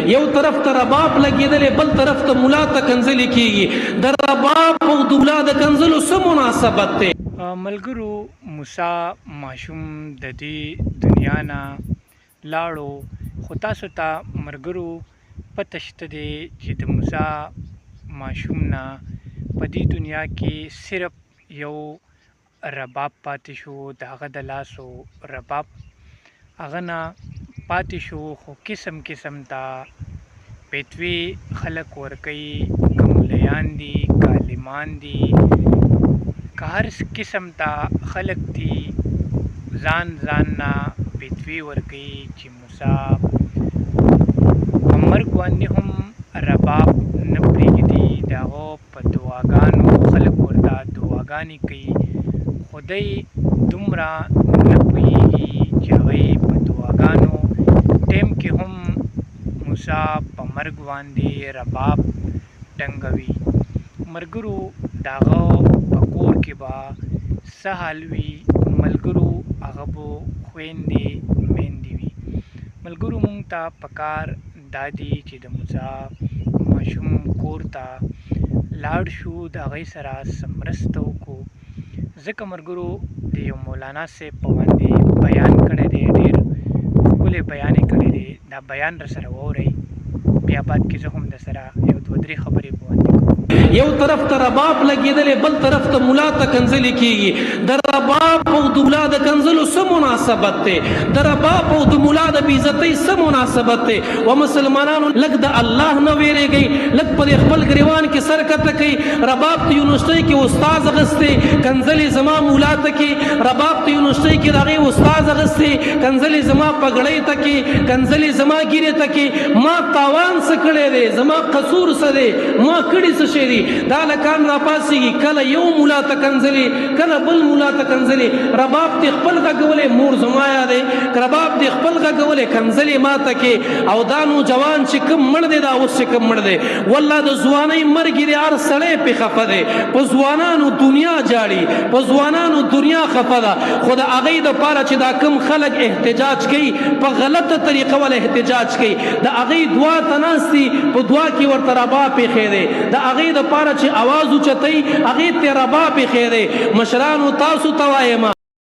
یو طرف ته رباب لګېدلې بل طرف ته ملا ته کنځلې کېږي. د رباب او د ملا د کنځلو څه مناسبت دی؟ ملګرو موسی ماشوم د دې دنیا نه لاړو، خو تاسو ته ملګرو پته شته دی چې د موسی ماشوم نه په دې دنیا کې صرف یو رباب پاتې شو، د هغه د لاسو رباب هغه نه پاتې شو. خو قسم قسم ته پیتوي خلک ورکوي، که مولیان دي که عالمان دي که هر قسم ته خلک دي، ځان نه پیتوي ورکوي چې موسی په مرګ باندې هم رباب نه پرېږدي. د هغه په دعاګانو خلک ورته دعاګانې کوي، خو دی دومره نه پوهېږي چې هغوی په دعاګانو ټیم کې هم موسی په مرګ باندې رباب ټنګوي. ملګرو د هغه په کور کې به څه حال وي؟ ملګرو هغه به خویندې میندې وي. ملګرو مونږ ته پکار دا دی چې د موسی ماشوم کور ته لاړ شو، د هغوی سره څه مرسته وکړو. ځکه ملګرو د یو مولانا صاحب په باندې بیان کړی دی، ډېر ښکلی بیان یې کړی دی. دا بیان را سره واورئ، بیا بعد کې زه هم در سره یو دوه درې خبرې په باندې کوم. یو طرف ته رباب لګېدلې بل طرف ته ملا ته کنځلې کېږي. د رباب او د ملا د کنځلو څه مناسبت دی؟ د رباب او د ملا د بېعزتۍ څه مناسبت دی؟ و مسلمانانو لږ د الله نه ویرېږئ، لږ په دې خپل ګریوان کې سر کته کوئ. رباب ته یونیورسټۍ کې استاز اخیستی، کنځلې زما مولا ته کې. رباب ته یونیورسټۍ کې د هغې استاز اخیستی، کنځلې زما پګړۍ ته کې، کنځلې زما ګیرې ته کې. ما تاوان څه کړی دی؟ زما قصور څه دی؟ ما کړي څه شی دي؟ دا لکان راپاسېږي، کله یو مولا ته کنځلې کله بل مولا ته کنځلې. رباب دې خپل غږولی مور زما یادې، رباب دې خپل غږولی کنځلې ما ته کې. او دا نوجوان چې کوم مړ دی، دا اوس چې کوم مړ دی، والله د ځوانۍ مرګ دی، هر سړی پې خفه دی. په ځوانانو دنیا جاړي، په ځوانانو دنیا خفه ده. خو د هغوی دپاره چې دا کوم خلک احتجاج کوي، په غلطه طریقه ول احتجاج کوي، د هغوی دعا ته ناست دي، په دعا کې ورته رباب ایښی دی. د هغې دپاره چې اواز اوچتوي، هغې ته رباب ایښی دی. مشرانو تاسو ته وایم